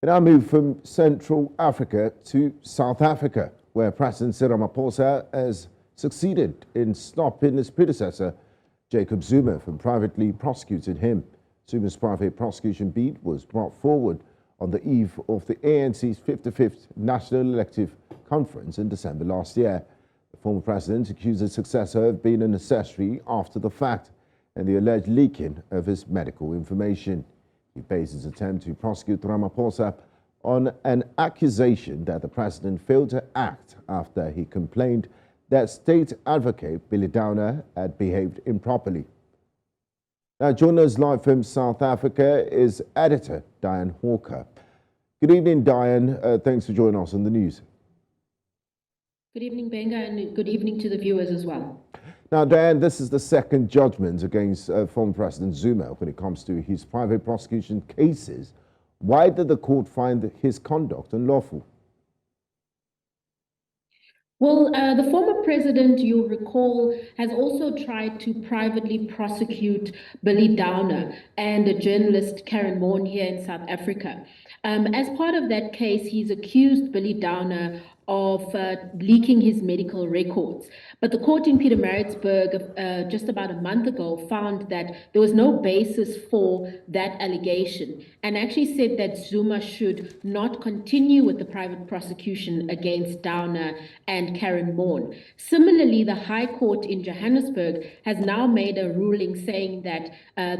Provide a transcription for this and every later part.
And I move from Central Africa to South Africa, where President Cyril Ramaphosa has succeeded in stopping his predecessor, Jacob Zuma, from privately prosecuting him. Zuma's private prosecution bid was brought forward on the eve of the ANC's 55th National Elective Conference in December last year. The former president accused his successor of being an accessory after the fact and the alleged leaking of his medical information. He based his attempt to prosecute Ramaphosa on an accusation that the president failed to act after he complained that state advocate Billy Downer had behaved improperly. Now, joining us live from South Africa is editor Dianne. Good evening, Dianne. Thanks for joining us on the news. Good evening, Gbenga, and good evening to the viewers as well. Now, Dianne, this is the second judgment against former President Zuma when it comes to his private prosecution cases. Why did the court find his conduct unlawful? Well, the former president, you'll recall, has also tried to privately prosecute Billy Downer and a journalist, Karen Moore, here in South Africa. As part of that case, he's accused Billy Downer of leaking his medical records. But the court in Pietermaritzburg just about a month ago found that there was no basis for that allegation and actually said that Zuma should not continue with the private prosecution against Downer and Karen Moore. Similarly, the High Court in Johannesburg has now made a ruling saying that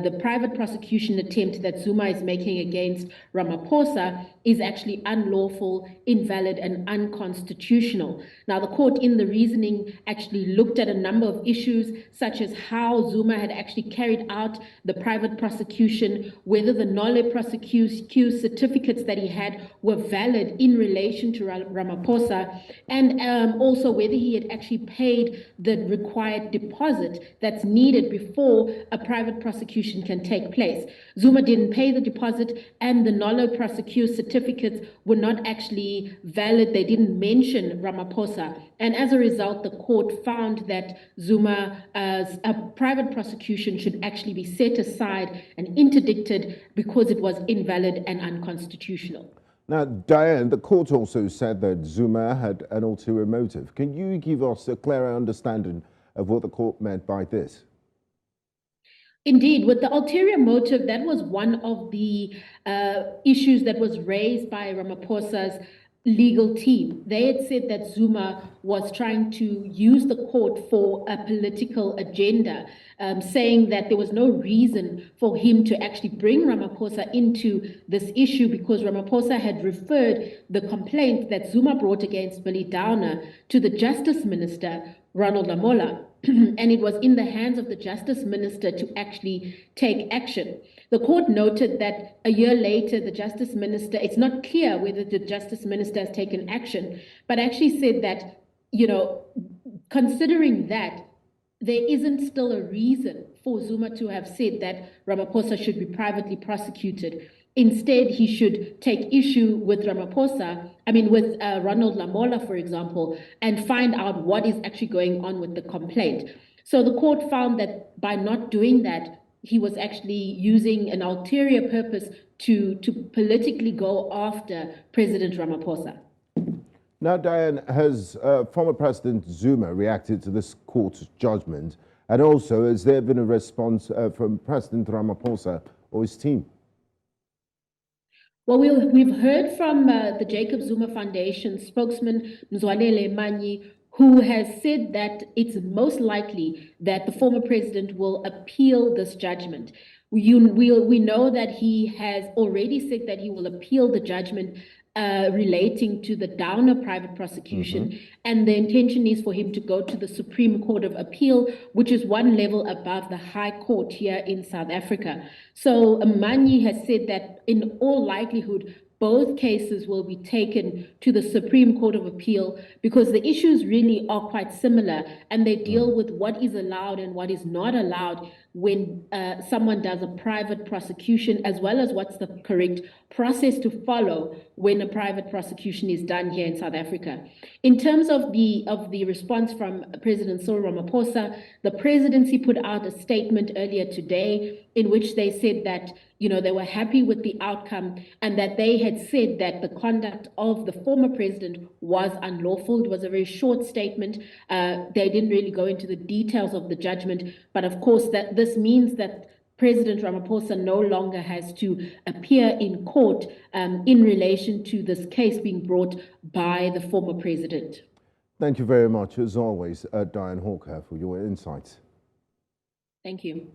the private prosecution attempt that Zuma is making against Ramaphosa is actually unlawful, invalid, and unconstitutional. Now, the court in the reasoning actually looked at a number of issues, such as how Zuma had actually carried out the private prosecution, whether the nolle prosecution certificates that he had were valid in relation to Ramaphosa, and also whether he had actually paid the required deposit that's needed before a private prosecution can take place. Zuma didn't pay the deposit, and the nolle prosecution certificates were not actually valid. They didn't mention Ramaphosa. And as a result, the court found that Zuma's private prosecution should actually be set aside and interdicted because it was invalid and unconstitutional. Now, Dianne, the court also said that Zuma had an ulterior motive. Can you give us a clearer understanding of what the court meant by this? Indeed, with the ulterior motive, that was one of the issues that was raised by Ramaphosa's legal team. They had said that Zuma was trying to use the court for a political agenda, saying that there was no reason for him to actually bring Ramaphosa into this issue because Ramaphosa had referred the complaint that Zuma brought against Billy Downer to the Justice Minister, Ronald Lamola. And it was in the hands of the Justice Minister to actually take action. The court noted that a year later, the Justice Minister, it's not clear whether the Justice Minister has taken action, but actually said that, you know, considering that, there isn't still a reason for Zuma to have said that Ramaphosa should be privately prosecuted. Instead, he should take issue with with Ronald Lamola, for example, and find out what is actually going on with the complaint. So the court found that by not doing that, he was actually using an ulterior purpose to politically go after President Ramaphosa. Now, Dianne, has former President Zuma reacted to this court's judgment? And also, has there been a response from President Ramaphosa or his team? Well, we've heard from the Jacob Zuma Foundation spokesman, Mzwalele Manyi, who has said that it's most likely that the former president will appeal this judgment. We know that he has already said that he will appeal the judgment relating to the Downer private prosecution, and the intention is for him to go to the Supreme Court of Appeal, which is one level above the High Court here in South Africa. So Manyi has said that in all likelihood, both cases will be taken to the Supreme Court of Appeal because the issues really are quite similar and they deal with what is allowed and what is not allowed when someone does a private prosecution, as well as what's the correct process to follow when a private prosecution is done here in South Africa. In terms of the response from President Cyril Ramaphosa, the presidency put out a statement earlier today in which they said that, you know, they were happy with the outcome and that they had said that the conduct of the former president was unlawful. It was a very short statement. They didn't really go into the details of the judgment, but of course that this means that President Ramaphosa no longer has to appear in court in relation to this case being brought by the former president. Thank you very much, as always, Dianne Hawker, for your insights. Thank you.